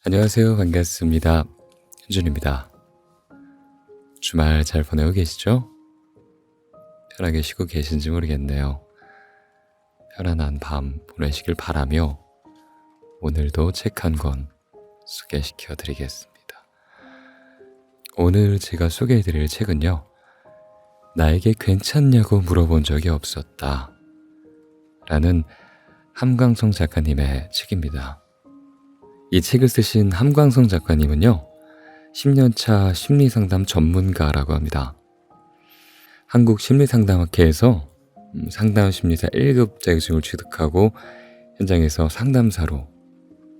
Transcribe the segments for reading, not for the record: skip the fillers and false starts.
안녕하세요. 반갑습니다. 현준입니다. 주말 잘 보내고 계시죠? 편하게 쉬고 계신지 모르겠네요. 편안한 밤 보내시길 바라며 오늘도 책 한 권 소개시켜 드리겠습니다. 오늘 제가 소개해 드릴 책은요. 나에게 괜찮냐고 물어본 적이 없었다 라는 함광성 작가님의 책입니다. 이 책을 쓰신 함광성 작가님은요. 10년차 심리상담 전문가라고 합니다. 한국심리상담학회에서 상담심리사 1급 자격증을 취득하고 현장에서 상담사로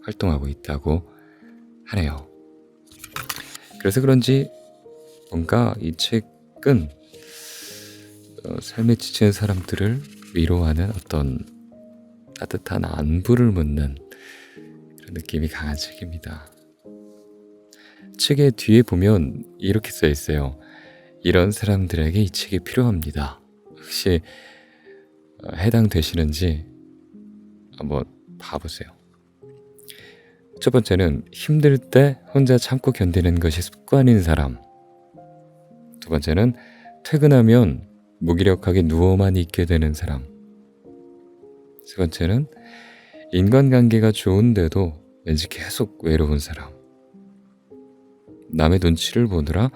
활동하고 있다고 하네요. 그래서 그런지 뭔가 이 책은 삶에 지치는 사람들을 위로하는 어떤 따뜻한 안부를 묻는 그런 느낌이 강한 책입니다. 책의 뒤에 보면 이렇게 써 있어요. 이런 사람들에게 이 책이 필요합니다. 혹시 해당되시는지 한번 봐보세요. 첫 번째는 힘들 때 혼자 참고 견디는 것이 습관인 사람. 두 번째는 퇴근하면 무기력하게 누워만 있게 되는 사람. 세 번째는 인간관계가 좋은데도 왠지 계속 외로운 사람. 남의 눈치를 보느라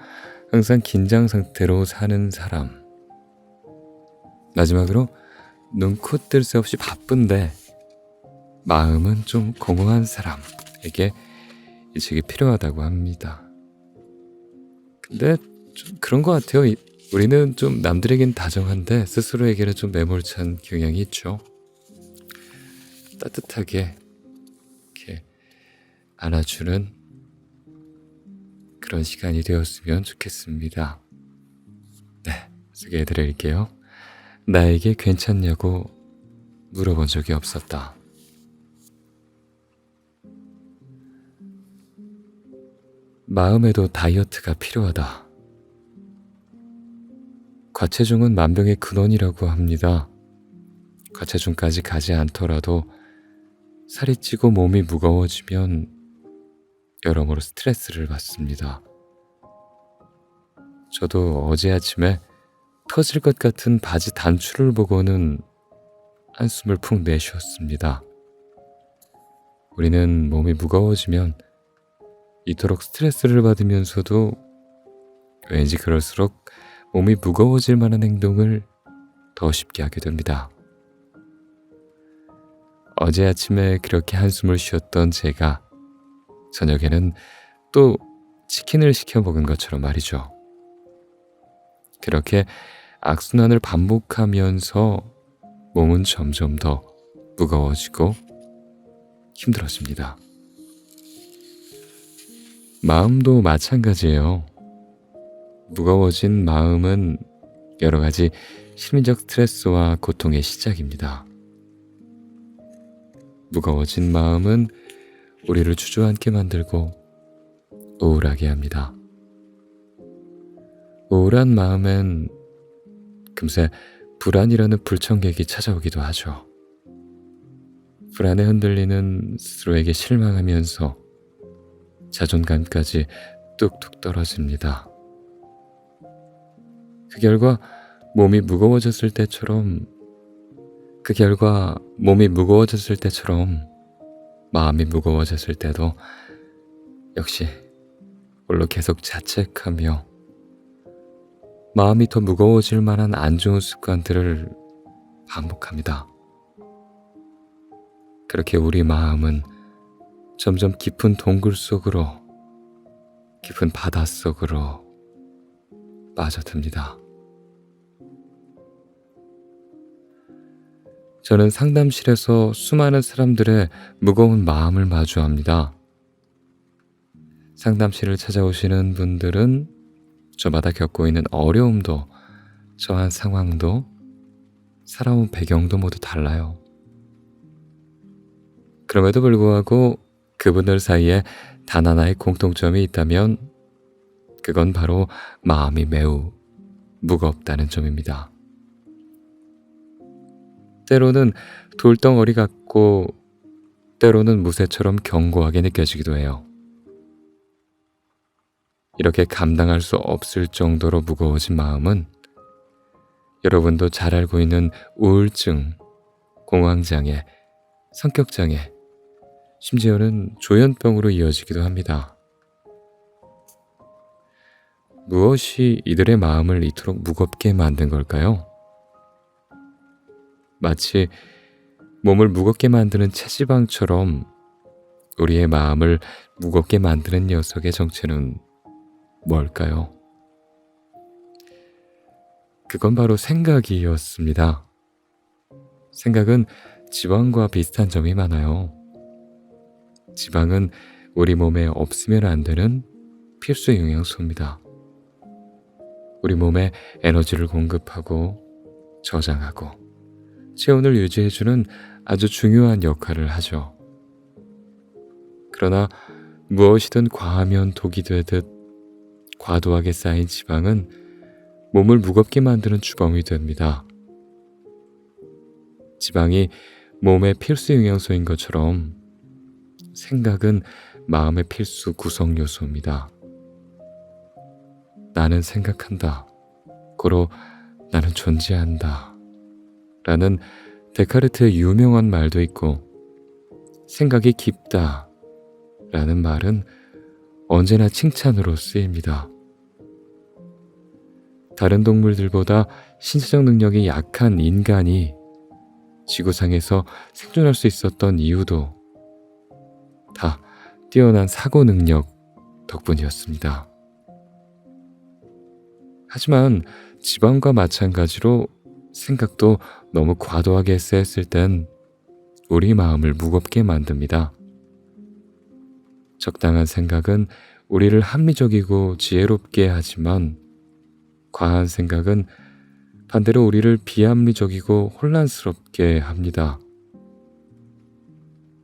항상 긴장 상태로 사는 사람. 마지막으로 눈코 뜰 새 없이 바쁜데 마음은 좀 공허한 사람에게 이 책이 필요하다고 합니다. 근데 좀 그런 것 같아요. 우리는 좀 남들에겐 다정한데 스스로에게는 좀 매몰찬 경향이 있죠. 따뜻하게 이렇게 안아주는 그런 시간이 되었으면 좋겠습니다. 네, 소개해 드릴게요. 나에게 괜찮냐고 물어본 적이 없었다. 마음에도 다이어트가 필요하다. 과체중은 만병의 근원이라고 합니다. 과체중까지 가지 않더라도 살이 찌고 몸이 무거워지면 여러모로 스트레스를 받습니다. 저도 어제 아침에 터질 것 같은 바지 단추를 보고는 한숨을 푹 내쉬었습니다. 우리는 몸이 무거워지면 이토록 스트레스를 받으면서도 왠지 그럴수록 몸이 무거워질 만한 행동을 더 쉽게 하게 됩니다. 어제 아침에 그렇게 한숨을 쉬었던 제가 저녁에는 또 치킨을 시켜 먹은 것처럼 말이죠. 그렇게 악순환을 반복하면서 몸은 점점 더 무거워지고 힘들어집니다. 마음도 마찬가지예요. 무거워진 마음은 여러 가지 심리적 스트레스와 고통의 시작입니다. 무거워진 마음은 우리를 주저앉게 만들고 우울하게 합니다. 우울한 마음엔 금세 불안이라는 불청객이 찾아오기도 하죠. 불안에 흔들리는 스스로에게 실망하면서 자존감까지 뚝뚝 떨어집니다. 그 결과 몸이 무거워졌을 때처럼 마음이 무거워졌을 때도 역시 홀로 계속 자책하며 마음이 더 무거워질 만한 안 좋은 습관들을 반복합니다. 그렇게 우리 마음은 점점 깊은 동굴 속으로, 깊은 바다 속으로 빠져듭니다. 저는 상담실에서 수많은 사람들의 무거운 마음을 마주합니다. 상담실을 찾아오시는 분들은 저마다 겪고 있는 어려움도, 처한 상황도, 살아온 배경도 모두 달라요. 그럼에도 불구하고 그분들 사이에 단 하나의 공통점이 있다면 그건 바로 마음이 매우 무겁다는 점입니다. 때로는 돌덩어리 같고 때로는 무쇠처럼 견고하게 느껴지기도 해요. 이렇게 감당할 수 없을 정도로 무거워진 마음은 여러분도 잘 알고 있는 우울증, 공황장애, 성격장애, 심지어는 조현병으로 이어지기도 합니다. 무엇이 이들의 마음을 이토록 무겁게 만든 걸까요? 마치 몸을 무겁게 만드는 체지방처럼 우리의 마음을 무겁게 만드는 녀석의 정체는 뭘까요? 그건 바로 생각이었습니다. 생각은 지방과 비슷한 점이 많아요. 지방은 우리 몸에 없으면 안 되는 필수 영양소입니다. 우리 몸에 에너지를 공급하고 저장하고 체온을 유지해주는 아주 중요한 역할을 하죠. 그러나 무엇이든 과하면 독이 되듯 과도하게 쌓인 지방은 몸을 무겁게 만드는 주범이 됩니다. 지방이 몸의 필수 영양소인 것처럼 생각은 마음의 필수 구성 요소입니다. 나는 생각한다. 고로 나는 존재한다. 라는 데카르트의 유명한 말도 있고, 생각이 깊다. 라는 말은 언제나 칭찬으로 쓰입니다. 다른 동물들보다 신체적 능력이 약한 인간이 지구상에서 생존할 수 있었던 이유도 다 뛰어난 사고 능력 덕분이었습니다. 하지만 지방과 마찬가지로 생각도 너무 과도하게 쌓였을 땐 우리 마음을 무겁게 만듭니다. 적당한 생각은 우리를 합리적이고 지혜롭게 하지만 과한 생각은 반대로 우리를 비합리적이고 혼란스럽게 합니다.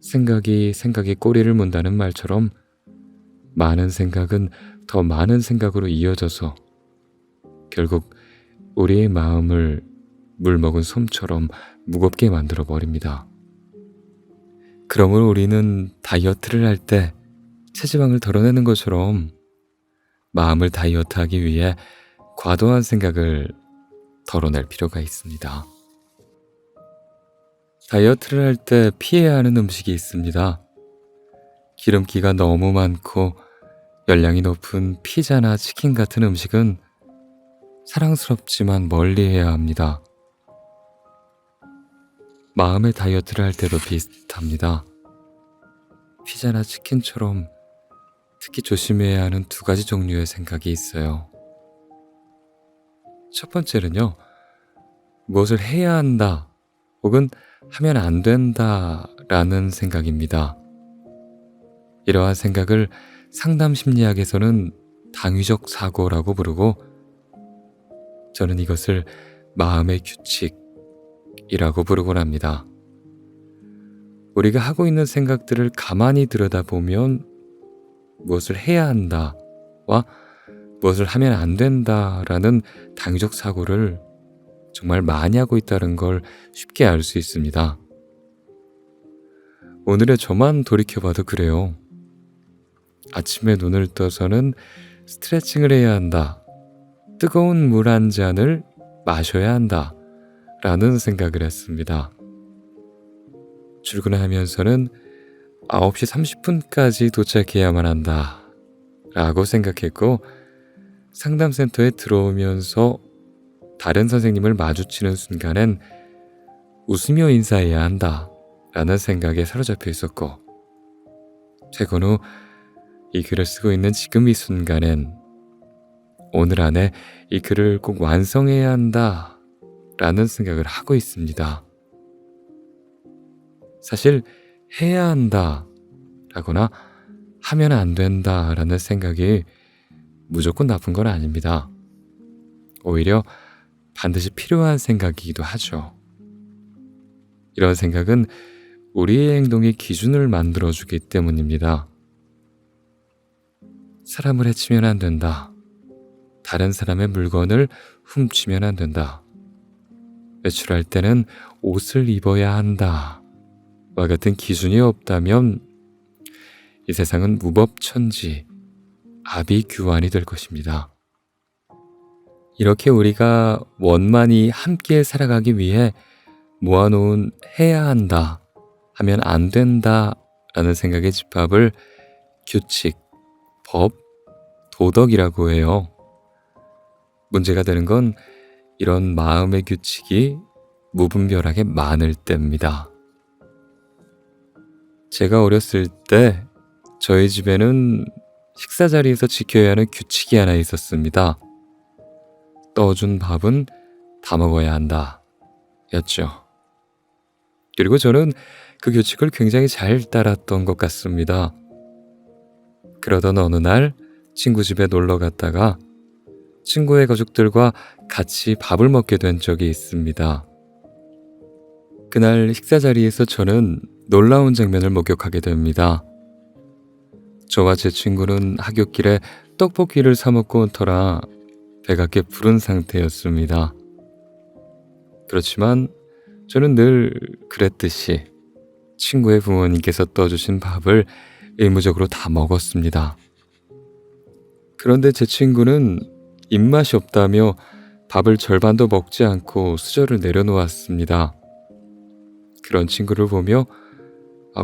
생각이 꼬리를 문다는 말처럼 많은 생각은 더 많은 생각으로 이어져서 결국 우리의 마음을 물먹은 솜처럼 무겁게 만들어 버립니다. 그러므로 우리는 다이어트를 할 때 체지방을 덜어내는 것처럼 마음을 다이어트하기 위해 과도한 생각을 덜어낼 필요가 있습니다. 다이어트를 할 때 피해야 하는 음식이 있습니다. 기름기가 너무 많고 열량이 높은 피자나 치킨 같은 음식은 사랑스럽지만 멀리해야 합니다. 마음의 다이어트를 할 때도 비슷합니다. 피자나 치킨처럼 특히 조심해야 하는 두 가지 종류의 생각이 있어요. 첫 번째는요, 무엇을 해야 한다 혹은 하면 안 된다 라는 생각입니다. 이러한 생각을 상담 심리학에서는 당위적 사고라고 부르고, 저는 이것을 마음의 규칙이라고 부르곤 합니다. 우리가 하고 있는 생각들을 가만히 들여다보면 무엇을 해야 한다와 무엇을 하면 안 된다라는 당위적 사고를 정말 많이 하고 있다는 걸 쉽게 알 수 있습니다. 오늘의 저만 돌이켜봐도 그래요. 아침에 눈을 떠서는 스트레칭을 해야 한다. 뜨거운 물 한 잔을 마셔야 한다. 라는 생각을 했습니다. 출근하면서는 9시 30분까지 도착해야만 한다. 라고 생각했고, 상담센터에 들어오면서 다른 선생님을 마주치는 순간엔 웃으며 인사해야 한다. 라는 생각에 사로잡혀 있었고, 퇴근 후 이 글을 쓰고 있는 지금 이 순간엔 오늘 안에 이 글을 꼭 완성해야 한다. 라는 생각을 하고 있습니다. 사실 해야 한다 라거나 하면 안 된다 라는 생각이 무조건 나쁜 건 아닙니다. 오히려 반드시 필요한 생각이기도 하죠. 이런 생각은 우리의 행동의 기준을 만들어주기 때문입니다. 사람을 해치면 안 된다. 다른 사람의 물건을 훔치면 안 된다. 외출할 때는 옷을 입어야 한다. 와 같은 기준이 없다면 이 세상은 무법천지, 아비규환이 될 것입니다. 이렇게 우리가 원만히 함께 살아가기 위해 모아놓은 해야 한다, 하면 안 된다 라는 생각의 집합을 규칙, 법, 도덕이라고 해요. 문제가 되는 건 이런 마음의 규칙이 무분별하게 많을 때입니다. 제가 어렸을 때 저희 집에는 식사 자리에서 지켜야 하는 규칙이 하나 있었습니다. 떠준 밥은 다 먹어야 한다 였죠. 그리고 저는 그 규칙을 굉장히 잘 따랐던 것 같습니다. 그러던 어느 날 친구 집에 놀러 갔다가 친구의 가족들과 같이 밥을 먹게 된 적이 있습니다. 그날 식사 자리에서 저는 놀라운 장면을 목격하게 됩니다. 저와 제 친구는 하굣길에 떡볶이를 사 먹고 온 터라 배가 꽤 부른 상태였습니다. 그렇지만 저는 늘 그랬듯이 친구의 부모님께서 떠주신 밥을 의무적으로 다 먹었습니다. 그런데 제 친구는 입맛이 없다며 밥을 절반도 먹지 않고 수저를 내려놓았습니다. 그런 친구를 보며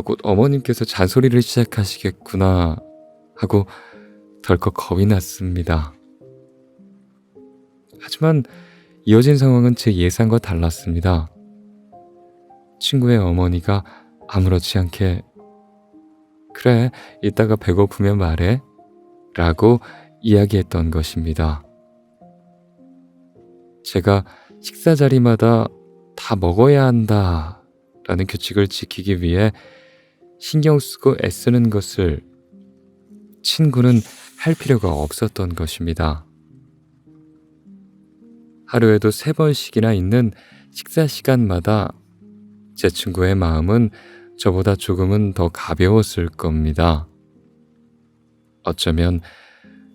곧 어머님께서 잔소리를 시작하시겠구나 하고 덜컥 겁이 났습니다. 하지만 이어진 상황은 제 예상과 달랐습니다. 친구의 어머니가 아무렇지 않게 그래, 이따가 배고프면 말해 라고 이야기했던 것입니다. 제가 식사 자리마다 다 먹어야 한다 라는 규칙을 지키기 위해 신경 쓰고 애쓰는 것을 친구는 할 필요가 없었던 것입니다. 하루에도 3번씩이나 있는 식사 시간마다 제 친구의 마음은 저보다 조금은 더 가벼웠을 겁니다. 어쩌면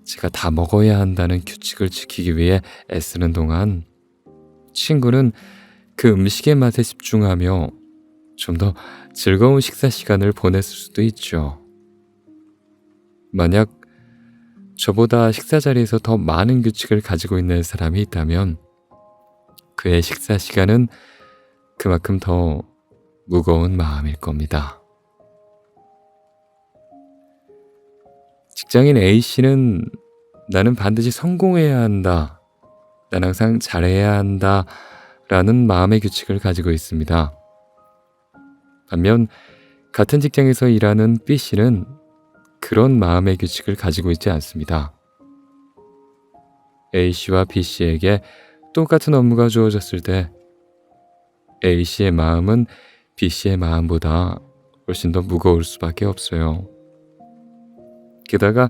제가 다 먹어야 한다는 규칙을 지키기 위해 애쓰는 동안 친구는 그 음식의 맛에 집중하며 좀 더 즐거운 식사 시간을 보냈을 수도 있죠. 만약 저보다 식사 자리에서 더 많은 규칙을 가지고 있는 사람이 있다면 그의 식사 시간은 그만큼 더 무거운 마음일 겁니다. 직장인 A씨는 나는 반드시 성공해야 한다, 난 항상 잘해야 한다 라는 마음의 규칙을 가지고 있습니다. 반면 같은 직장에서 일하는 B씨는 그런 마음의 규칙을 가지고 있지 않습니다. A씨와 B씨에게 똑같은 업무가 주어졌을 때 A씨의 마음은 B씨의 마음보다 훨씬 더 무거울 수밖에 없어요. 게다가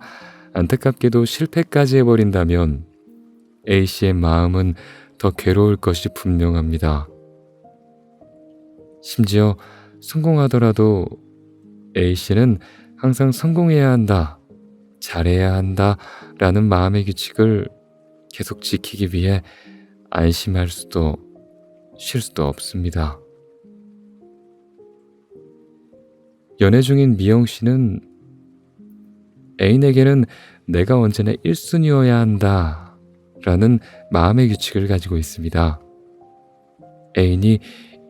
안타깝게도 실패까지 해버린다면 A씨의 마음은 더 괴로울 것이 분명합니다. 심지어 성공하더라도 A씨는 항상 성공해야 한다, 잘해야 한다 라는 마음의 규칙을 계속 지키기 위해 안심할 수도 쉴 수도 없습니다. 연애 중인 미영씨는 애인에게는 내가 언제나 1순위여야 한다 라는 마음의 규칙을 가지고 있습니다. 애인이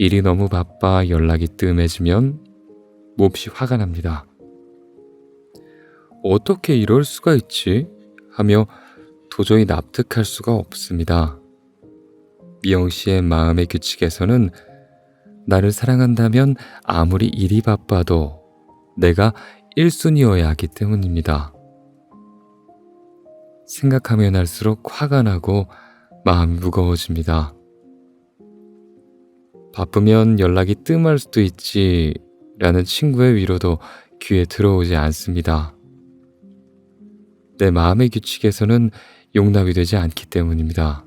일이 너무 바빠 연락이 뜸해지면 몹시 화가 납니다. 어떻게 이럴 수가 있지? 하며 도저히 납득할 수가 없습니다. 미영씨의 마음의 규칙에서는 나를 사랑한다면 아무리 일이 바빠도 내가 1순위여야 하기 때문입니다. 생각하면 할수록 화가 나고 마음이 무거워집니다. 바쁘면 연락이 뜸할 수도 있지 라는 친구의 위로도 귀에 들어오지 않습니다. 내 마음의 규칙에서는 용납이 되지 않기 때문입니다.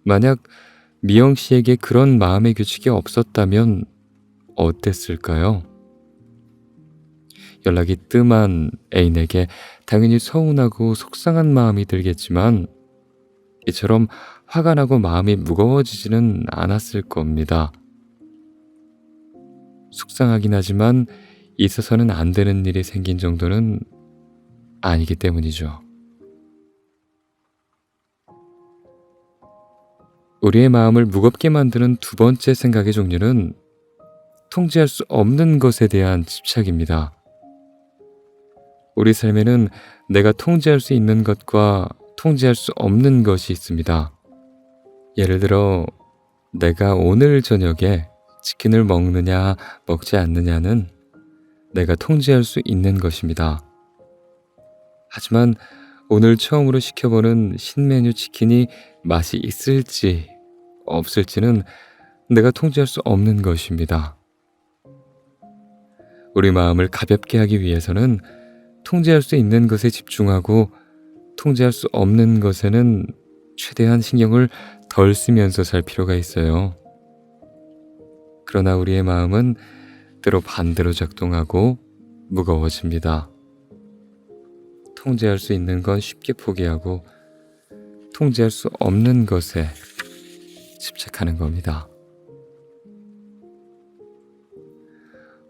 만약 미영씨에게 그런 마음의 규칙이 없었다면 어땠을까요? 연락이 뜸한 애인에게 당연히 서운하고 속상한 마음이 들겠지만 이처럼 화가 나고 마음이 무거워지지는 않았을 겁니다. 속상하긴 하지만 있어서는 안 되는 일이 생긴 정도는 아니기 때문이죠. 우리의 마음을 무겁게 만드는 두 번째 생각의 종류는 통제할 수 없는 것에 대한 집착입니다. 우리 삶에는 내가 통제할 수 있는 것과 통제할 수 없는 것이 있습니다. 예를 들어 내가 오늘 저녁에 치킨을 먹느냐 먹지 않느냐는 내가 통제할 수 있는 것입니다. 하지만 오늘 처음으로 시켜보는 신메뉴 치킨이 맛이 있을지 없을지는 내가 통제할 수 없는 것입니다. 우리 마음을 가볍게 하기 위해서는 통제할 수 있는 것에 집중하고 통제할 수 없는 것에는 최대한 신경을 덜 쓰면서 살 필요가 있어요. 그러나 우리의 마음은 때로 반대로 작동하고 무거워집니다. 통제할 수 있는 건 쉽게 포기하고 통제할 수 없는 것에 집착하는 겁니다.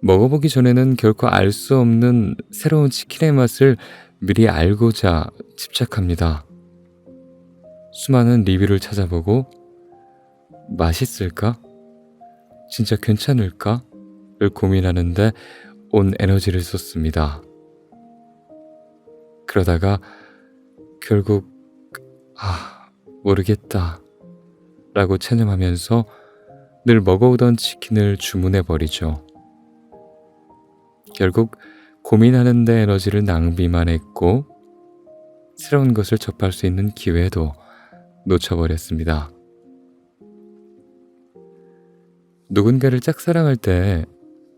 먹어보기 전에는 결코 알 수 없는 새로운 치킨의 맛을 미리 알고자 집착합니다. 수많은 리뷰를 찾아보고 맛있을까? 진짜 괜찮을까? 를 고민하는데 온 에너지를 쏟습니다. 그러다가 결국 모르겠다 라고 체념하면서 늘 먹어오던 치킨을 주문해버리죠. 결국 고민하는 데 에너지를 낭비만 했고 새로운 것을 접할 수 있는 기회도 놓쳐버렸습니다. 누군가를 짝사랑할 때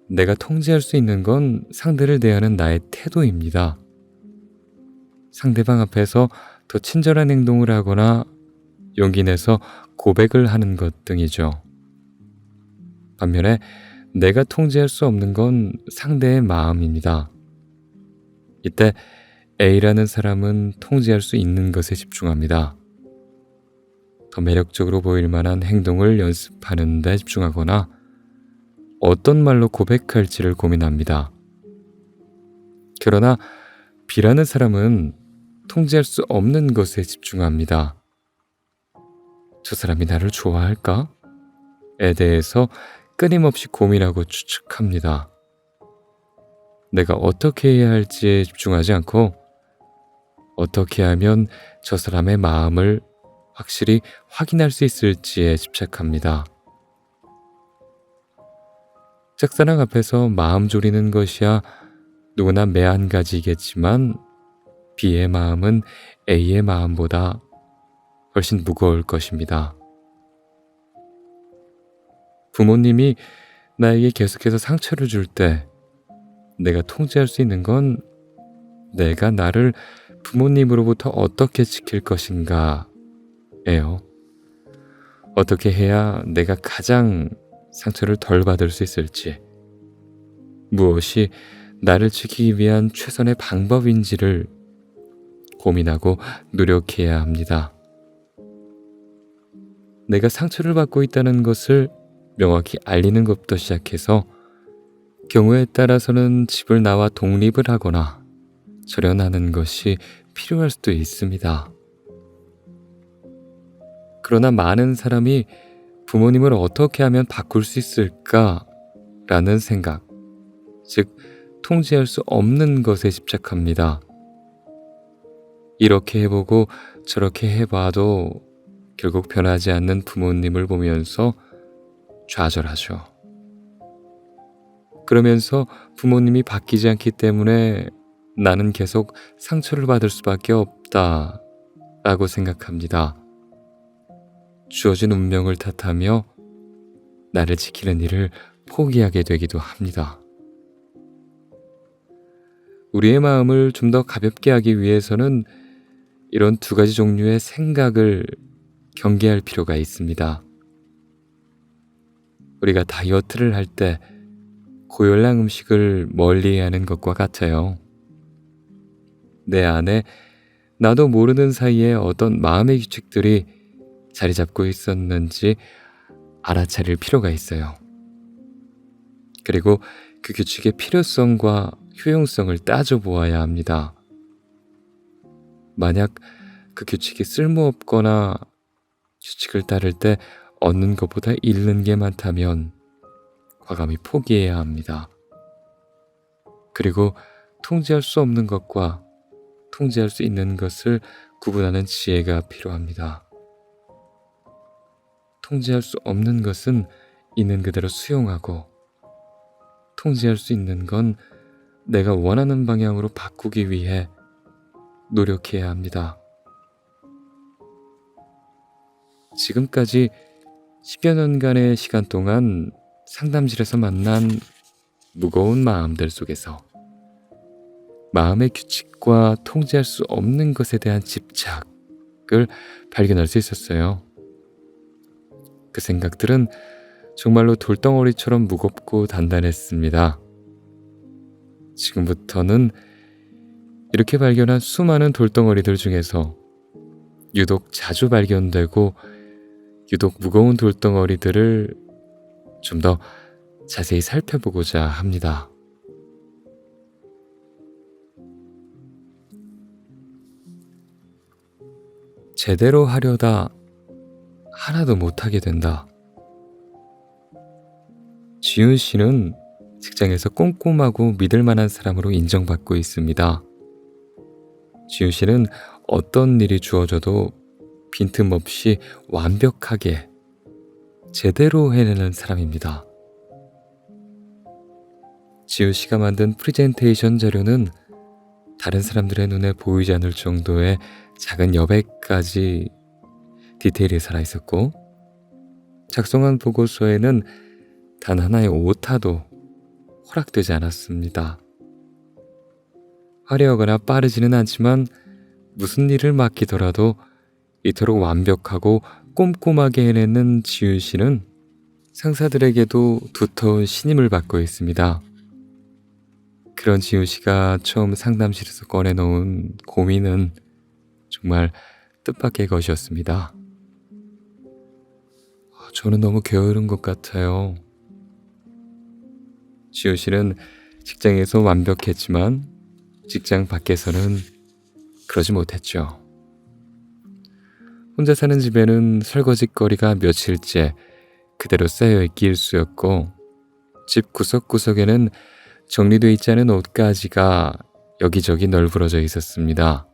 내가 통제할 수 있는 건 상대를 대하는 나의 태도입니다. 상대방 앞에서 더 친절한 행동을 하거나 용기 내서 고백을 하는 것 등이죠. 반면에 내가 통제할 수 없는 건 상대의 마음입니다. 이때 A라는 사람은 통제할 수 있는 것에 집중합니다. 더 매력적으로 보일 만한 행동을 연습하는 데 집중하거나 어떤 말로 고백할지를 고민합니다. 그러나 B라는 사람은 통제할 수 없는 것에 집중합니다. 저 사람이 나를 좋아할까? 에 대해서 끊임없이 고민하고 추측합니다. 내가 어떻게 해야 할지에 집중하지 않고 어떻게 하면 저 사람의 마음을 확실히 확인할 수 있을지에 집착합니다. 짝사랑 앞에서 마음 졸이는 것이야 누구나 매한가지겠지만 B의 마음은 A의 마음보다 훨씬 무거울 것입니다. 부모님이 나에게 계속해서 상처를 줄 때 내가 통제할 수 있는 건 내가 나를 부모님으로부터 어떻게 지킬 것인가 예요. 어떻게 해야 내가 가장 상처를 덜 받을 수 있을지, 무엇이 나를 지키기 위한 최선의 방법인지를 고민하고 노력해야 합니다. 내가 상처를 받고 있다는 것을 명확히 알리는 것부터 시작해서 경우에 따라서는 집을 나와 독립을 하거나 절연하는 것이 필요할 수도 있습니다. 그러나 많은 사람이 부모님을 어떻게 하면 바꿀 수 있을까라는 생각, 즉 통제할 수 없는 것에 집착합니다. 이렇게 해보고 저렇게 해봐도 결국 변하지 않는 부모님을 보면서 좌절하죠. 그러면서 부모님이 바뀌지 않기 때문에 나는 계속 상처를 받을 수밖에 없다 라고 생각합니다. 주어진 운명을 탓하며 나를 지키는 일을 포기하게 되기도 합니다. 우리의 마음을 좀 더 가볍게 하기 위해서는 이런 두 가지 종류의 생각을 경계할 필요가 있습니다. 우리가 다이어트를 할 때 고열량 음식을 멀리하는 것과 같아요. 내 안에 나도 모르는 사이에 어떤 마음의 규칙들이 자리 잡고 있었는지 알아차릴 필요가 있어요. 그리고 그 규칙의 필요성과 효용성을 따져보아야 합니다. 만약 그 규칙이 쓸모없거나 규칙을 따를 때 얻는 것보다 잃는 게 많다면 과감히 포기해야 합니다. 그리고 통제할 수 없는 것과 통제할 수 있는 것을 구분하는 지혜가 필요합니다. 통제할 수 없는 것은 있는 그대로 수용하고, 통제할 수 있는 건 내가 원하는 방향으로 바꾸기 위해 노력해야 합니다. 지금까지 10여 년간의 시간 동안 상담실에서 만난 무거운 마음들 속에서 마음의 규칙과 통제할 수 없는 것에 대한 집착을 발견할 수 있었어요. 그 생각들은 정말로 돌덩어리처럼 무겁고 단단했습니다. 지금부터는 이렇게 발견한 수많은 돌덩어리들 중에서 유독 자주 발견되고 유독 무거운 돌덩어리들을 좀 더 자세히 살펴보고자 합니다. 제대로 하려다 하나도 못하게 된다. 지훈 씨는 직장에서 꼼꼼하고 믿을 만한 사람으로 인정받고 있습니다. 지훈 씨는 어떤 일이 주어져도 빈틈없이 완벽하게 제대로 해내는 사람입니다. 지훈 씨가 만든 프레젠테이션 자료는 다른 사람들의 눈에 보이지 않을 정도의 작은 여백까지 디테일이 살아있었고, 작성한 보고서에는 단 하나의 오타도 허락되지 않았습니다. 화려하거나 빠르지는 않지만 무슨 일을 맡기더라도 이토록 완벽하고 꼼꼼하게 해내는 지훈 씨는 상사들에게도 두터운 신임을 받고 있습니다. 그런 지훈 씨가 처음 상담실에서 꺼내놓은 고민은 정말 뜻밖의 것이었습니다. 저는 너무 게으른 것 같아요. 지훈 씨는 직장에서 완벽했지만 직장 밖에서는 그러지 못했죠. 혼자 사는 집에는 설거지거리가 며칠째 그대로 쌓여있기 일쑤였고, 집 구석구석에는 정리되어 있지 않은 옷가지가 여기저기 널브러져 있었습니다.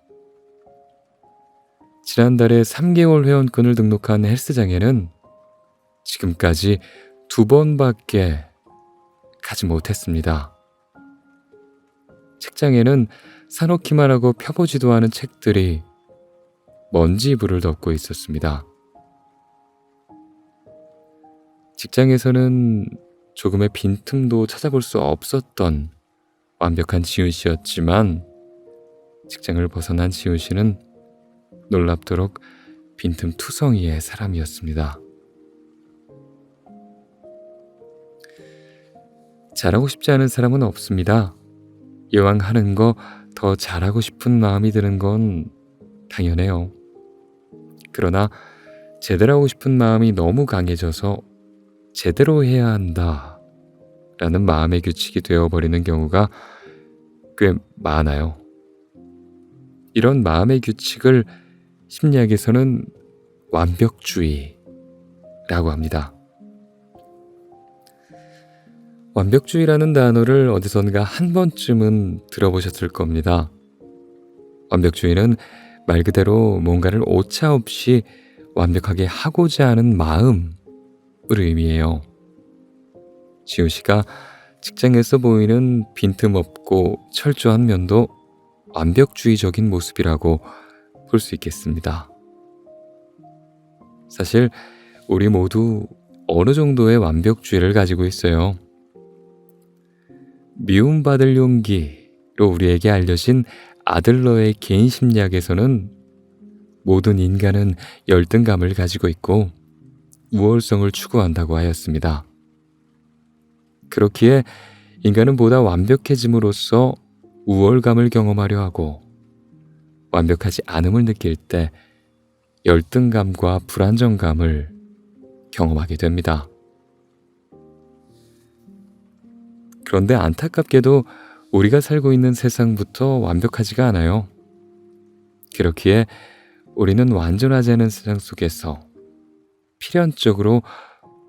지난달에 3개월 회원권을 등록한 헬스장에는 지금까지 2번밖에 가지 못했습니다. 책장에는 사놓기만 하고 펴보지도 않은 책들이 먼지 이불을 덮고 있었습니다. 직장에서는 조금의 빈틈도 찾아볼 수 없었던 완벽한 지훈 씨였지만, 직장을 벗어난 지훈 씨는 놀랍도록 빈틈투성이의 사람이었습니다. 잘하고 싶지 않은 사람은 없습니다. 이왕 하는 거 더 잘하고 싶은 마음이 드는 건 당연해요. 그러나 제대로 하고 싶은 마음이 너무 강해져서 제대로 해야 한다 라는 마음의 규칙이 되어버리는 경우가 꽤 많아요. 이런 마음의 규칙을 심리학에서는 완벽주의라고 합니다. 완벽주의라는 단어를 어디선가 한 번쯤은 들어보셨을 겁니다. 완벽주의는 말 그대로 뭔가를 오차 없이 완벽하게 하고자 하는 마음을 의미해요. 지훈 씨가 직장에서 보이는 빈틈없고 철저한 면도 완벽주의적인 모습이라고 볼 수 있겠습니다. 사실 우리 모두 어느 정도의 완벽주의를 가지고 있어요. 미움받을 용기로 우리에게 알려진 아들러의 개인 심리학에서는 모든 인간은 열등감을 가지고 있고 우월성을 추구한다고 하였습니다. 그렇기에 인간은 보다 완벽해짐으로써 우월감을 경험하려 하고, 완벽하지 않음을 느낄 때 열등감과 불안정감을 경험하게 됩니다. 그런데 안타깝게도 우리가 살고 있는 세상부터 완벽하지가 않아요. 그렇기에 우리는 완전하지 않은 세상 속에서 필연적으로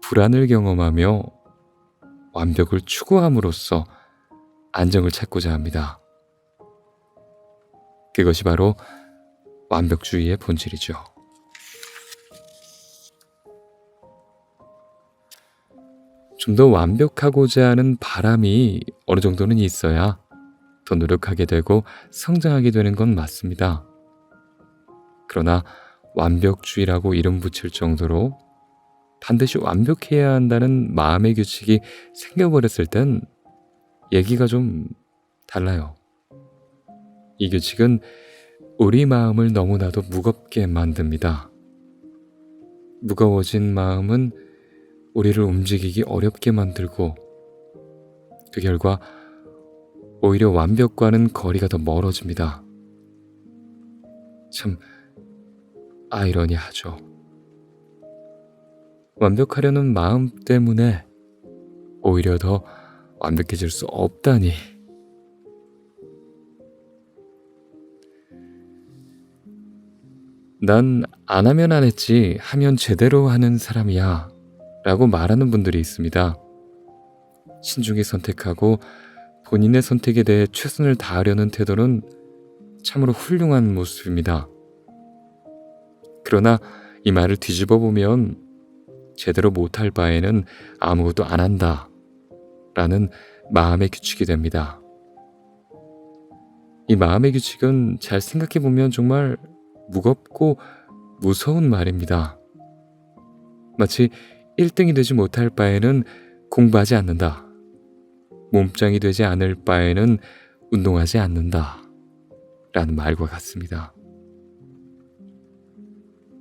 불안을 경험하며 완벽을 추구함으로써 안정을 찾고자 합니다. 그것이 바로 완벽주의의 본질이죠. 좀 더 완벽하고자 하는 바람이 어느 정도는 있어야 더 노력하게 되고 성장하게 되는 건 맞습니다. 그러나 완벽주의라고 이름 붙일 정도로 반드시 완벽해야 한다는 마음의 규칙이 생겨버렸을 땐 얘기가 좀 달라요. 이 규칙은 우리 마음을 너무나도 무겁게 만듭니다. 무거워진 마음은 우리를 움직이기 어렵게 만들고 그 결과 오히려 완벽과는 거리가 더 멀어집니다. 참 아이러니하죠. 완벽하려는 마음 때문에 오히려 더 완벽해질 수 없다니. 난 안 하면 안 했지 하면 제대로 하는 사람이야 라고 말하는 분들이 있습니다. 신중히 선택하고 본인의 선택에 대해 최선을 다하려는 태도는 참으로 훌륭한 모습입니다. 그러나 이 말을 뒤집어 보면 제대로 못할 바에는 아무것도 안 한다 라는 마음의 규칙이 됩니다. 이 마음의 규칙은 잘 생각해 보면 정말 무겁고 무서운 말입니다. 마치 1등이 되지 못할 바에는 공부하지 않는다. 몸짱이 되지 않을 바에는 운동하지 않는다. 라는 말과 같습니다.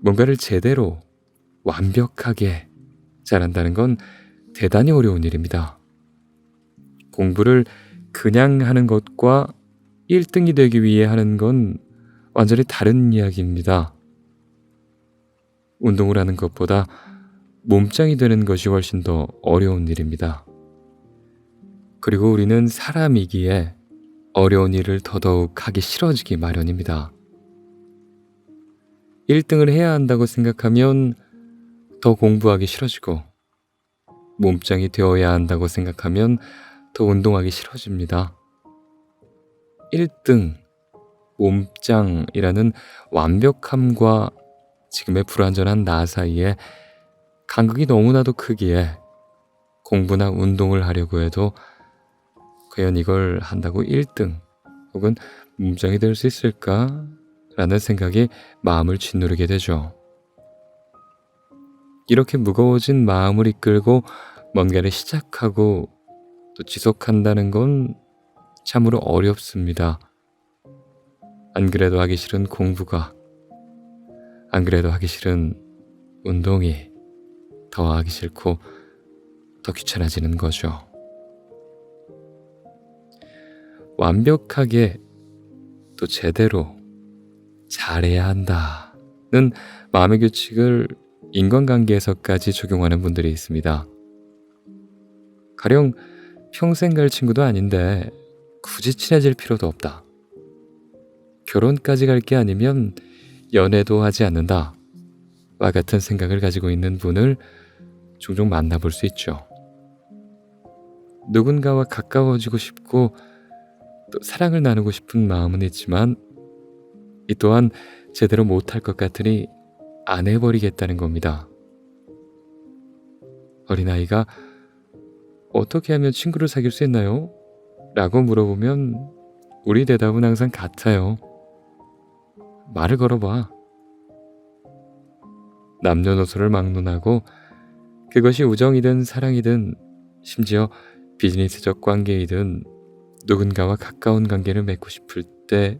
뭔가를 제대로 완벽하게 잘한다는 건 대단히 어려운 일입니다. 공부를 그냥 하는 것과 1등이 되기 위해 하는 건 완전히 다른 이야기입니다. 운동을 하는 것보다 몸짱이 되는 것이 훨씬 더 어려운 일입니다. 그리고 우리는 사람이기에 어려운 일을 더더욱 하기 싫어지기 마련입니다. 1등을 해야 한다고 생각하면 더 공부하기 싫어지고 몸짱이 되어야 한다고 생각하면 더 운동하기 싫어집니다. 1등, 몸짱이라는 완벽함과 지금의 불완전한 나 사이에 간극이 너무나도 크기에 공부나 운동을 하려고 해도 과연 이걸 한다고 1등 혹은 몸짱이 될 수 있을까? 라는 생각이 마음을 짓누르게 되죠. 이렇게 무거워진 마음을 이끌고 뭔가를 시작하고 또 지속한다는 건 참으로 어렵습니다. 안 그래도 하기 싫은 공부가, 안 그래도 하기 싫은 운동이 더 하기 싫고 더 귀찮아지는 거죠. 완벽하게 또 제대로 잘해야 한다는 마음의 규칙을 인간관계에서까지 적용하는 분들이 있습니다. 가령 평생 갈 친구도 아닌데 굳이 친해질 필요도 없다. 결혼까지 갈 게 아니면 연애도 하지 않는다. 와 같은 생각을 가지고 있는 분을 종종 만나볼 수 있죠. 누군가와 가까워지고 싶고 또 사랑을 나누고 싶은 마음은 있지만 이 또한 제대로 못할 것 같으니 안 해버리겠다는 겁니다. 어린아이가 어떻게 하면 친구를 사귈 수 있나요? 라고 물어보면 우리 대답은 항상 같아요. 말을 걸어봐. 남녀노소를 막론하고 그것이 우정이든 사랑이든 심지어 비즈니스적 관계이든 누군가와 가까운 관계를 맺고 싶을 때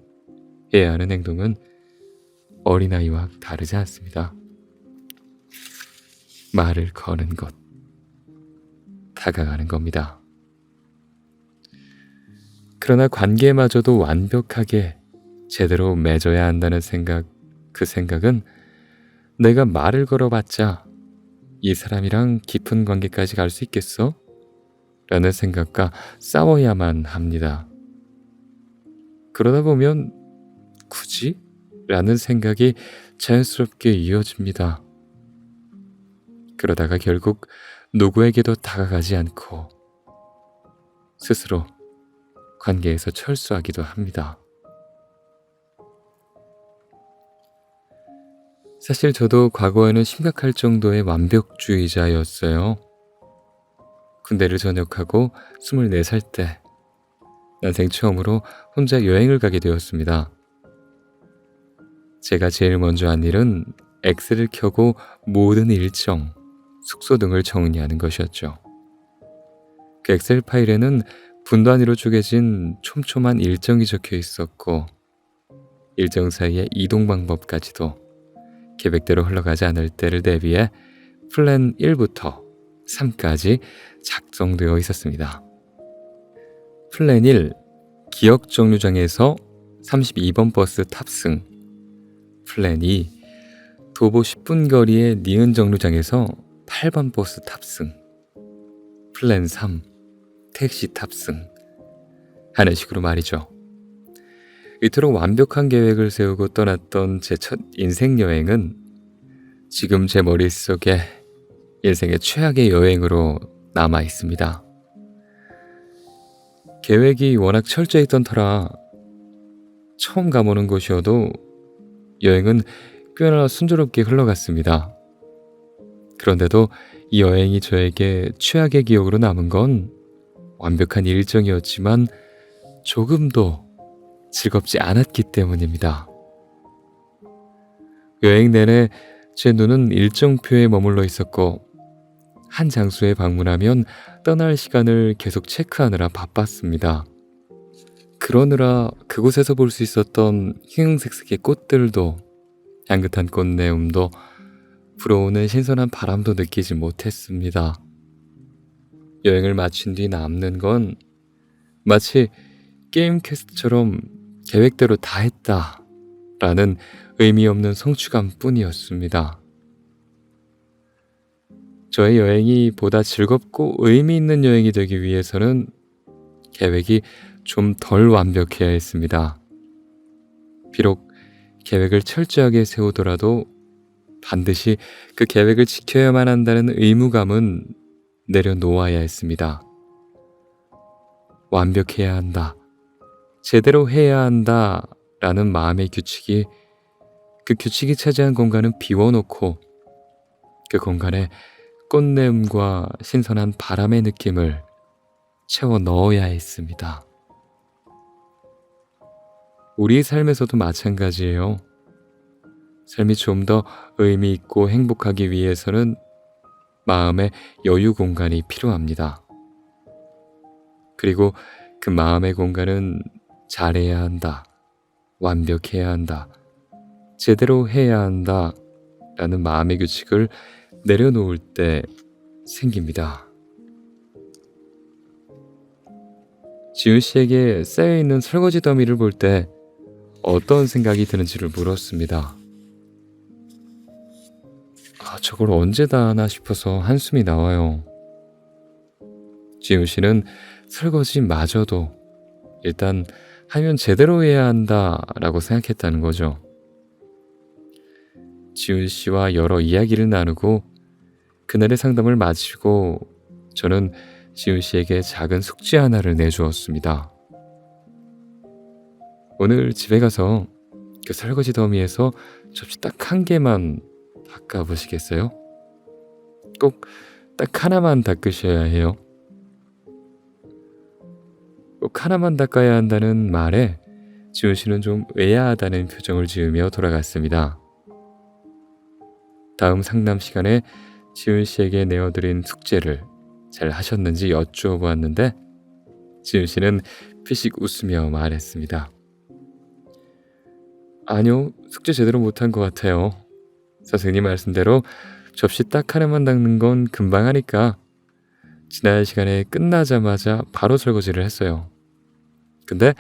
해야 하는 행동은 어린아이와 다르지 않습니다. 말을 거는 것, 다가가는 겁니다. 그러나 관계마저도 완벽하게 제대로 맺어야 한다는 생각, 그 생각은 내가 말을 걸어봤자 이 사람이랑 깊은 관계까지 갈 수 있겠어? 라는 생각과 싸워야만 합니다. 그러다 보면 굳이 라는 생각이 자연스럽게 이어집니다. 그러다가 결국 누구에게도 다가가지 않고 스스로 관계에서 철수하기도 합니다. 사실 저도 과거에는 심각할 정도의 완벽주의자였어요. 군대를 전역하고 24살 때 난생 처음으로 혼자 여행을 가게 되었습니다. 제가 제일 먼저 한 일은 엑셀을 켜고 모든 일정, 숙소 등을 정리하는 것이었죠. 그 엑셀 파일에는 분 단위로 쪼개진 촘촘한 일정이 적혀 있었고 일정 사이의 이동 방법까지도 계획대로 흘러가지 않을 때를 대비해 플랜 1부터 3까지 작성되어 있었습니다. 플랜 1, 기억 정류장에서 32번 버스 탑승. 플랜 2, 도보 10분 거리의 니은 정류장에서 8번 버스 탑승. 플랜 3, 택시 탑승. 하는 식으로 말이죠. 이토록 완벽한 계획을 세우고 떠났던 제 첫 인생 여행은 지금 제 머릿속에 인생의 최악의 여행으로 남아 있습니다. 계획이 워낙 철저했던 터라 처음 가보는 곳이어도 여행은 꽤나 순조롭게 흘러갔습니다. 그런데도 이 여행이 저에게 최악의 기억으로 남은 건 완벽한 일정이었지만 조금도 즐겁지 않았기 때문입니다. 여행 내내 제 눈은 일정표에 머물러 있었고 한 장소에 방문하면 떠날 시간을 계속 체크하느라 바빴습니다. 그러느라 그곳에서 볼 수 있었던 흰색색의 꽃들도 향긋한 꽃내음도 불어오는 신선한 바람도 느끼지 못했습니다. 여행을 마친 뒤 남는 건 마치 게임 퀘스트처럼 계획대로 다 했다 라는 의미 없는 성취감 뿐이었습니다. 저의 여행이 보다 즐겁고 의미 있는 여행이 되기 위해서는 계획이 좀 덜 완벽해야 했습니다. 비록 계획을 철저하게 세우더라도 반드시 그 계획을 지켜야만 한다는 의무감은 내려놓아야 했습니다. 완벽해야 한다, 제대로 해야 한다 라는 마음의 규칙이 그 규칙이 차지한 공간은 비워놓고 그 공간에 꽃내음과 신선한 바람의 느낌을 채워 넣어야 했습니다. 우리 삶에서도 마찬가지예요. 삶이 좀 더 의미 있고 행복하기 위해서는 마음의 여유 공간이 필요합니다. 그리고 그 마음의 공간은 잘해야 한다, 완벽해야 한다, 제대로 해야 한다 라는 마음의 규칙을 내려놓을 때 생깁니다. 지훈 씨에게 쌓여있는 설거지 더미를 볼 때 어떤 생각이 드는지를 물었습니다. 저걸 언제 다 하나 싶어서 한숨이 나와요. 지훈 씨는 설거지마저도 일단 하면 제대로 해야 한다라고 생각했다는 거죠. 지훈 씨와 여러 이야기를 나누고 그날의 상담을 마치고 저는 지훈 씨에게 작은 숙제 하나를 내주었습니다. 오늘 집에 가서 그 설거지 더미에서 접시 딱 한 개만 닦아보시겠어요? 꼭 딱 하나만 닦으셔야 해요. 꼭 하나만 닦아야 한다는 말에 지훈 씨는 좀 의아하다는 표정을 지으며 돌아갔습니다. 다음 상담 시간에 지훈 씨에게 내어드린 숙제를 잘 하셨는지 여쭈어 보았는데 지훈 씨는 피식 웃으며 말했습니다. 아니요, 숙제 제대로 못한 것 같아요. 선생님 말씀대로 접시 딱 하나만 닦는 건 금방 하니까 지난 시간에 끝나자마자 바로 설거지를 했어요. 근데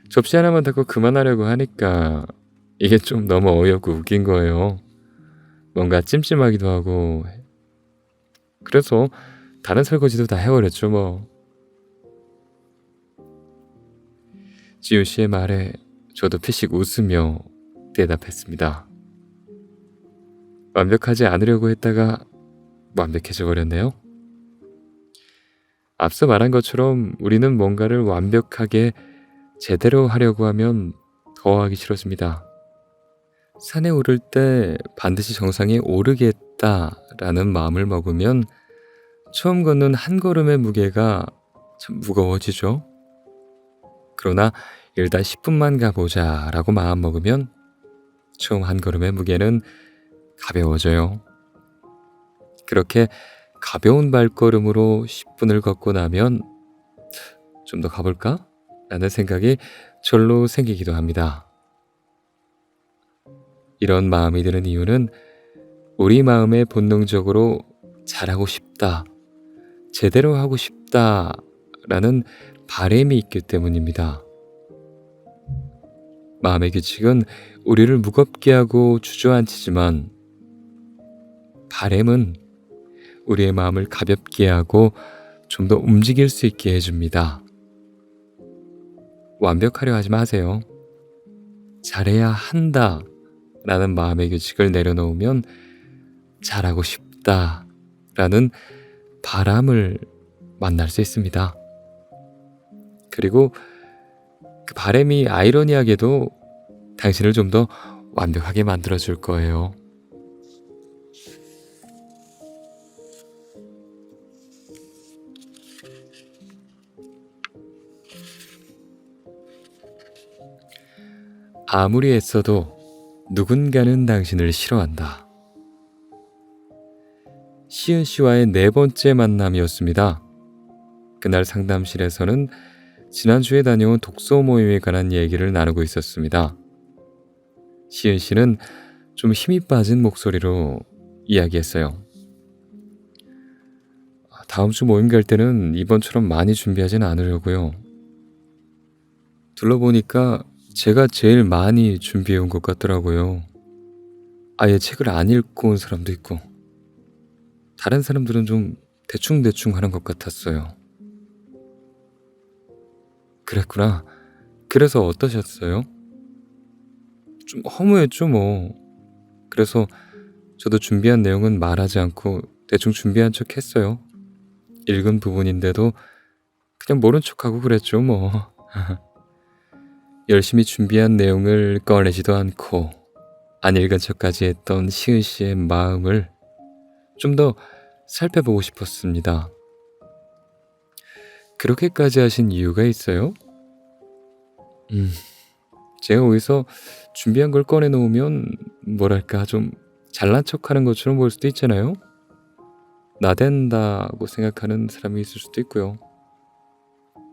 접시 하나만 닦고 그만하려고 하니까 이게 좀 너무 어이없고 웃긴 거예요. 뭔가 찜찜하기도 하고. 그래서 다른 설거지도 다 해버렸죠 뭐. 지우 씨의 말에 저도 피식 웃으며 대답했습니다. 완벽하지 않으려고 했다가 완벽해져 버렸네요. 앞서 말한 것처럼 우리는 뭔가를 완벽하게 제대로 하려고 하면 더 하기 싫어집니다. 산에 오를 때 반드시 정상에 오르겠다라는 마음을 먹으면 처음 걷는 한 걸음의 무게가 참 무거워지죠. 그러나 일단 10분만 가보자 라고 마음 먹으면 처음 한 걸음의 무게는 가벼워져요. 그렇게 가벼운 발걸음으로 10분을 걷고 나면 좀 더 가볼까? 라는 생각이 절로 생기기도 합니다. 이런 마음이 드는 이유는 우리 마음에 본능적으로 잘하고 싶다, 제대로 하고 싶다 라는 바람이 있기 때문입니다. 마음의 규칙은 우리를 무겁게 하고 주저앉히지만 바람은 우리의 마음을 가볍게 하고 좀 더 움직일 수 있게 해줍니다. 완벽하려 하지 마세요. 잘해야 한다 라는 마음의 규칙을 내려놓으면 잘하고 싶다 라는 바람을 만날 수 있습니다. 그리고 그 바람이 아이러니하게도 당신을 좀 더 완벽하게 만들어줄 거예요. 아무리 애써도 누군가는 당신을 싫어한다. 시은 씨와의 네 번째 만남이었습니다. 그날 상담실에서는 지난주에 다녀온 독서 모임에 관한 얘기를 나누고 있었습니다. 시은 씨는 좀 힘이 빠진 목소리로 이야기했어요. 다음 주 모임 갈 때는 이번처럼 많이 준비하진 않으려고요. 둘러보니까 제가 제일 많이 준비해 온 것 같더라고요. 아예 책을 안 읽고 온 사람도 있고, 다른 사람들은 좀 대충대충 하는 것 같았어요. 그랬구나. 그래서 어떠셨어요? 좀 허무했죠, 뭐. 그래서 저도 준비한 내용은 말하지 않고 대충 준비한 척 했어요. 읽은 부분인데도 그냥 모른 척하고 그랬죠, 뭐. 열심히 준비한 내용을 꺼내지도 않고 안 읽은 척까지 했던 시은 씨의 마음을 좀 더 살펴보고 싶었습니다. 그렇게까지 하신 이유가 있어요? 제가 거기서 준비한 걸 꺼내놓으면 뭐랄까 좀 잘난 척하는 것처럼 보일 수도 있잖아요. 나댄다고 생각하는 사람이 있을 수도 있고요.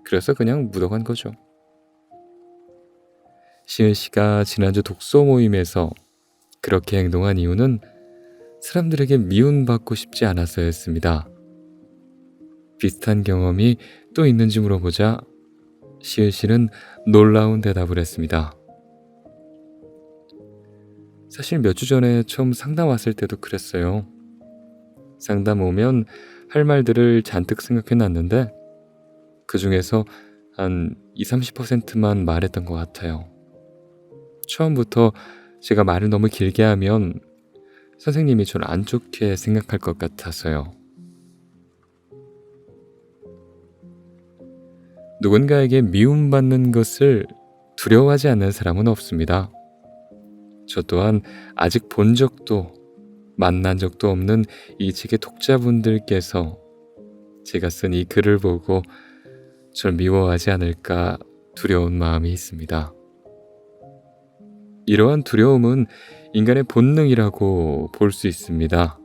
그래서 그냥 묻어간 거죠. 시은 씨가 지난주 독서 모임에서 그렇게 행동한 이유는 사람들에게 미움받고 싶지 않아서였습니다. 비슷한 경험이 또 있는지 물어보자 시은 씨는 놀라운 대답을 했습니다. 사실 몇 주 전에 처음 상담 왔을 때도 그랬어요. 상담 오면 할 말들을 잔뜩 생각해 놨는데 그 중에서 한 20-30%만 말했던 것 같아요. 처음부터 제가 말을 너무 길게 하면 선생님이 저를 안 좋게 생각할 것 같아서요. 누군가에게 미움받는 것을 두려워하지 않는 사람은 없습니다. 저 또한 아직 본 적도 만난 적도 없는 이 책의 독자분들께서 제가 쓴 이 글을 보고 절 미워하지 않을까 두려운 마음이 있습니다. 이러한 두려움은 인간의 본능이라고 볼 수 있습니다.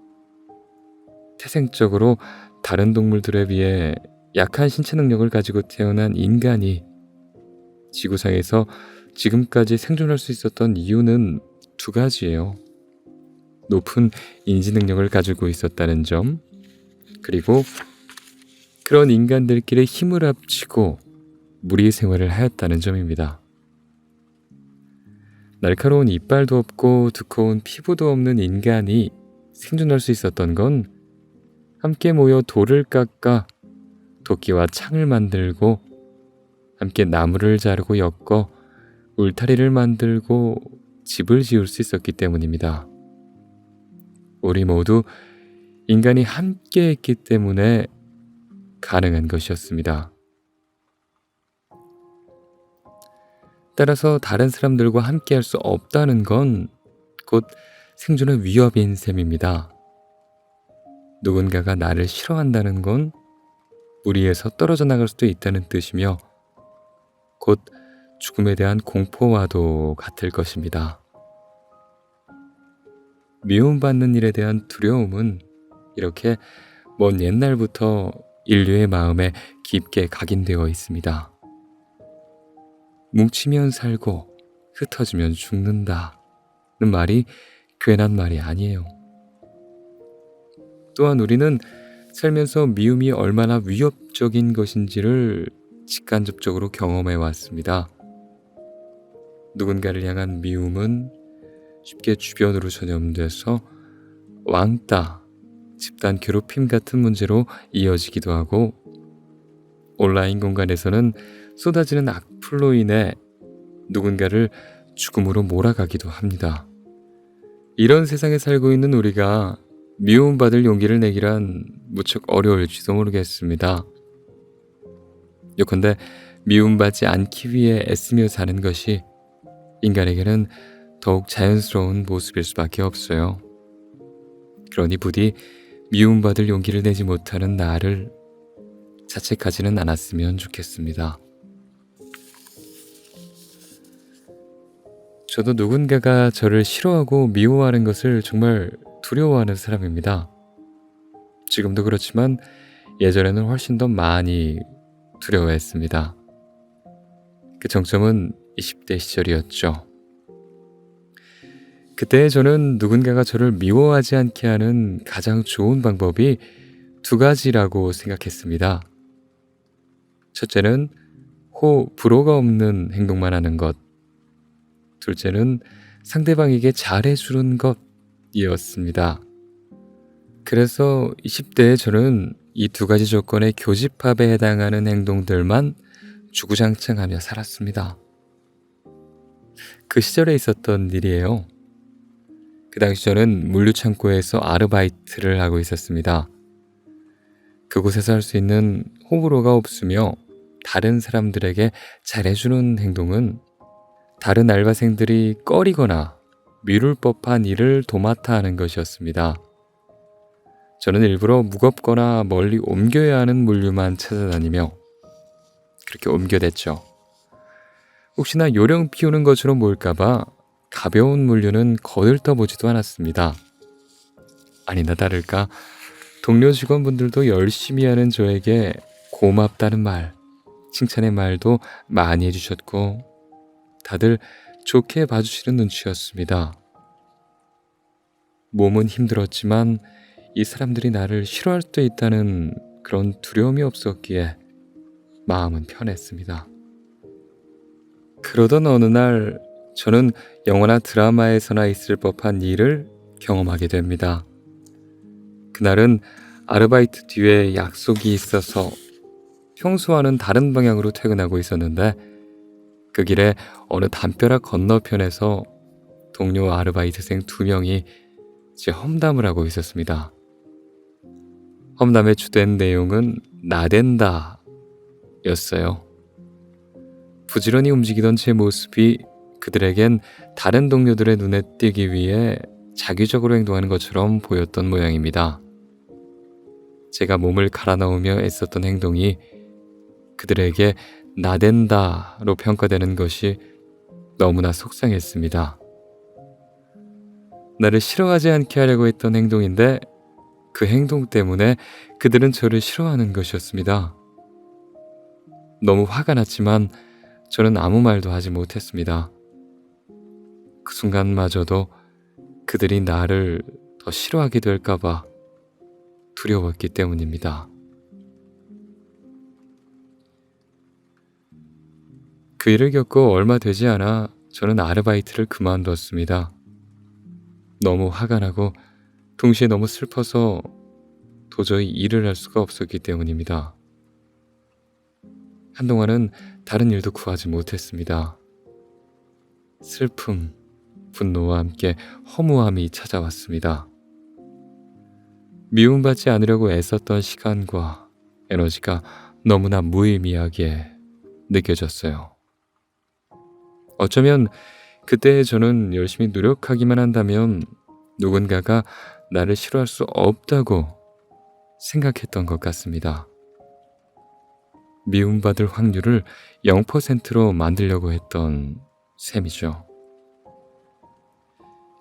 태생적으로 다른 동물들에 비해 약한 신체 능력을 가지고 태어난 인간이 지구상에서 지금까지 생존할 수 있었던 이유는 두 가지예요. 높은 인지 능력을 가지고 있었다는 점, 그리고 그런 인간들끼리 힘을 합치고 무리 생활을 하였다는 점입니다. 날카로운 이빨도 없고 두꺼운 피부도 없는 인간이 생존할 수 있었던 건 함께 모여 돌을 깎아 도끼와 창을 만들고 함께 나무를 자르고 엮어 울타리를 만들고 집을 지을 수 있었기 때문입니다. 우리 모두 인간이 함께 했기 때문에 가능한 것이었습니다. 따라서 다른 사람들과 함께 할 수 없다는 건 곧 생존의 위협인 셈입니다. 누군가가 나를 싫어한다는 건 우리에서 떨어져 나갈 수도 있다는 뜻이며 곧 죽음에 대한 공포와도 같을 것입니다. 미움받는 일에 대한 두려움은 이렇게 먼 옛날부터 인류의 마음에 깊게 각인되어 있습니다. 뭉치면 살고 흩어지면 죽는다는 말이 괜한 말이 아니에요. 또한 우리는 살면서 미움이 얼마나 위협적인 것인지를 직간접적으로 경험해 왔습니다. 누군가를 향한 미움은 쉽게 주변으로 전염돼서 왕따, 집단 괴롭힘 같은 문제로 이어지기도 하고 온라인 공간에서는 쏟아지는 악플로 인해 누군가를 죽음으로 몰아가기도 합니다. 이런 세상에 살고 있는 우리가 미움받을 용기를 내기란 무척 어려울지도 모르겠습니다. 요컨대 미움받지 않기 위해 애쓰며 사는 것이 인간에게는 더욱 자연스러운 모습일 수밖에 없어요. 그러니 부디 미움받을 용기를 내지 못하는 나를 자책하지는 않았으면 좋겠습니다. 저도 누군가가 저를 싫어하고 미워하는 것을 정말 두려워하는 사람입니다. 지금도 그렇지만 예전에는 훨씬 더 많이 두려워했습니다. 그 정점은 20대 시절이었죠. 그때 저는 누군가가 저를 미워하지 않게 하는 가장 좋은 방법이 두 가지라고 생각했습니다. 첫째는 불호가 없는 행동만 하는 것. 둘째는 상대방에게 잘해주는 것이었습니다. 그래서 20대에 저는 이 두 가지 조건의 교집합에 해당하는 행동들만 주구장창하며 살았습니다. 그 시절에 있었던 일이에요. 그 당시 저는 물류창고에서 아르바이트를 하고 있었습니다. 그곳에서 할 수 있는 호불호가 없으며 다른 사람들에게 잘해주는 행동은 다른 알바생들이 꺼리거나 미룰 법한 일을 도맡아 하는 것이었습니다. 저는 일부러 무겁거나 멀리 옮겨야 하는 물류만 찾아다니며 그렇게 옮겨댔죠. 혹시나 요령 피우는 것처럼 보일까봐 가벼운 물류는 거들떠보지도 않았습니다. 아니나 다를까 동료 직원분들도 열심히 하는 저에게 고맙다는 말, 칭찬의 말도 많이 해주셨고 다들 좋게 봐주시는 눈치였습니다. 몸은 힘들었지만 이 사람들이 나를 싫어할 수도 있다는 그런 두려움이 없었기에 마음은 편했습니다. 그러던 어느 날 저는 영화나 드라마에서나 있을 법한 일을 경험하게 됩니다. 그날은 아르바이트 뒤에 약속이 있어서 평소와는 다른 방향으로 퇴근하고 있었는데 그 길에 어느 담벼락 건너편에서 동료 아르바이트생 2명이 제 험담을 하고 있었습니다. 험담의 주된 내용은 나댄다 였어요. 부지런히 움직이던 제 모습이 그들에겐 다른 동료들의 눈에 띄기 위해 자기적으로 행동하는 것처럼 보였던 모양입니다. 제가 몸을 갈아 넣으며 애썼던 행동이 그들에게 나댄다로 평가되는 것이 너무나 속상했습니다. 나를 싫어하지 않게 하려고 했던 행동인데 그 행동 때문에 그들은 저를 싫어하는 것이었습니다. 너무 화가 났지만 저는 아무 말도 하지 못했습니다. 그 순간마저도 그들이 나를 더 싫어하게 될까봐 두려웠기 때문입니다. 그 일을 겪고 얼마 되지 않아 저는 아르바이트를 그만뒀습니다. 너무 화가 나고 동시에 너무 슬퍼서 도저히 일을 할 수가 없었기 때문입니다. 한동안은 다른 일도 구하지 못했습니다. 슬픔, 분노와 함께 허무함이 찾아왔습니다. 미움받지 않으려고 애썼던 시간과 에너지가 너무나 무의미하게 느껴졌어요. 어쩌면 그때 저는 열심히 노력하기만 한다면 누군가가 나를 싫어할 수 없다고 생각했던 것 같습니다. 미움받을 확률을 0%로 만들려고 했던 셈이죠.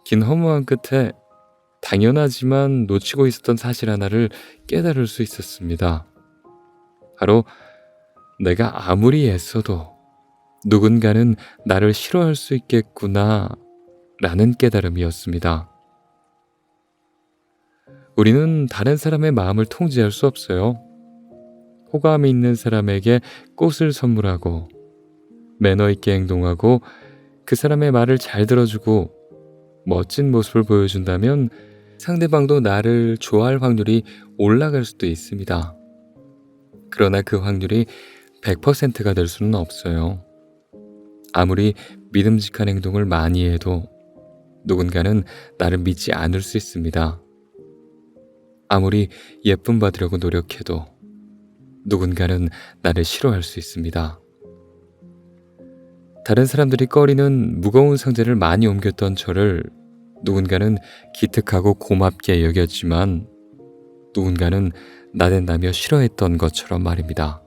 긴 허무한 끝에 당연하지만 놓치고 있었던 사실 하나를 깨달을 수 있었습니다. 바로 내가 아무리 애써도 누군가는 나를 싫어할 수 있겠구나 라는 깨달음이었습니다. 우리는 다른 사람의 마음을 통제할 수 없어요. 호감이 있는 사람에게 꽃을 선물하고 매너 있게 행동하고 그 사람의 말을 잘 들어주고 멋진 모습을 보여준다면 상대방도 나를 좋아할 확률이 올라갈 수도 있습니다. 그러나 그 확률이 100%가 될 수는 없어요. 아무리 믿음직한 행동을 많이 해도 누군가는 나를 믿지 않을 수 있습니다. 아무리 예쁨 받으려고 노력해도 누군가는 나를 싫어할 수 있습니다. 다른 사람들이 꺼리는 무거운 상자를 많이 옮겼던 저를 누군가는 기특하고 고맙게 여겼지만 누군가는 나댄다며 싫어했던 것처럼 말입니다.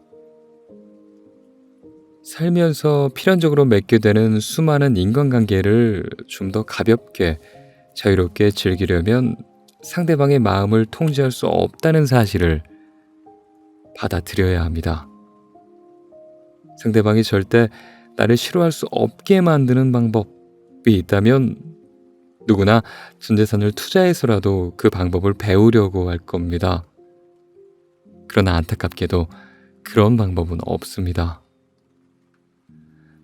살면서 필연적으로 맺게 되는 수많은 인간관계를 좀 더 가볍게 자유롭게 즐기려면 상대방의 마음을 통제할 수 없다는 사실을 받아들여야 합니다. 상대방이 절대 나를 싫어할 수 없게 만드는 방법이 있다면 누구나 전 재산을 투자해서라도 그 방법을 배우려고 할 겁니다. 그러나 안타깝게도 그런 방법은 없습니다.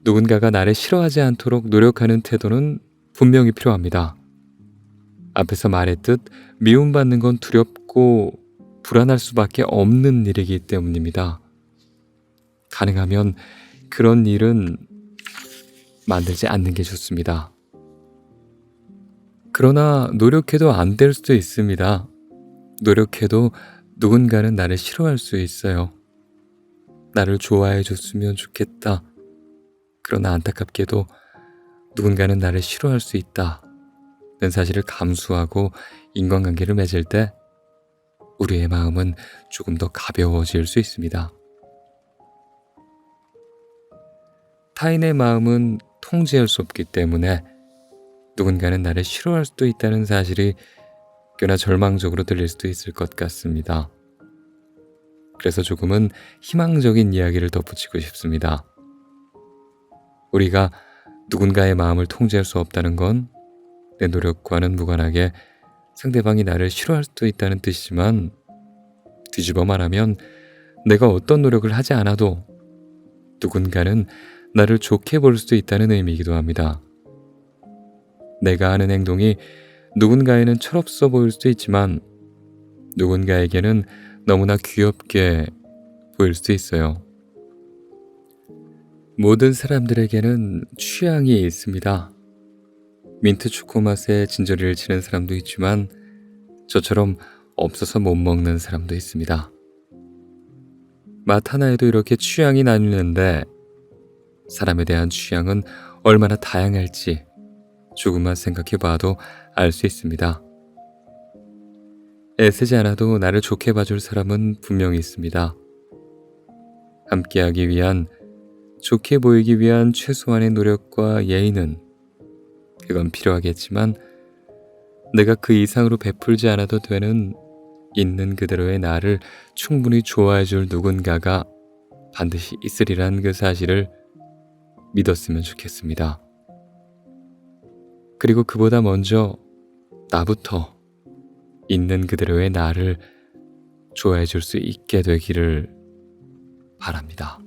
누군가가 나를 싫어하지 않도록 노력하는 태도는 분명히 필요합니다. 앞에서 말했듯 미움받는 건 두렵고 불안할 수밖에 없는 일이기 때문입니다. 가능하면 그런 일은 만들지 않는 게 좋습니다. 그러나 노력해도 안 될 수도 있습니다. 노력해도 누군가는 나를 싫어할 수 있어요. 나를 좋아해 줬으면 좋겠다. 그러나 안타깝게도 누군가는 나를 싫어할 수 있다는 사실을 감수하고 인간관계를 맺을 때 우리의 마음은 조금 더 가벼워질 수 있습니다. 타인의 마음은 통제할 수 없기 때문에 누군가는 나를 싫어할 수도 있다는 사실이 꽤나 절망적으로 들릴 수도 있을 것 같습니다. 그래서 조금은 희망적인 이야기를 덧붙이고 싶습니다. 우리가 누군가의 마음을 통제할 수 없다는 건 내 노력과는 무관하게 상대방이 나를 싫어할 수도 있다는 뜻이지만 뒤집어 말하면 내가 어떤 노력을 하지 않아도 누군가는 나를 좋게 볼 수도 있다는 의미이기도 합니다. 내가 하는 행동이 누군가에는 철없어 보일 수도 있지만 누군가에게는 너무나 귀엽게 보일 수도 있어요. 모든 사람들에게는 취향이 있습니다. 민트 초코 맛에 진저리를 치는 사람도 있지만 저처럼 없어서 못 먹는 사람도 있습니다. 맛 하나에도 이렇게 취향이 나뉘는데 사람에 대한 취향은 얼마나 다양할지 조금만 생각해 봐도 알 수 있습니다. 애쓰지 않아도 나를 좋게 봐줄 사람은 분명히 있습니다. 함께하기 위한, 좋게 보이기 위한 최소한의 노력과 예의는 그건 필요하겠지만 내가 그 이상으로 베풀지 않아도 되는 있는 그대로의 나를 충분히 좋아해줄 누군가가 반드시 있으리란 그 사실을 믿었으면 좋겠습니다. 그리고 그보다 먼저 나부터 있는 그대로의 나를 좋아해줄 수 있게 되기를 바랍니다.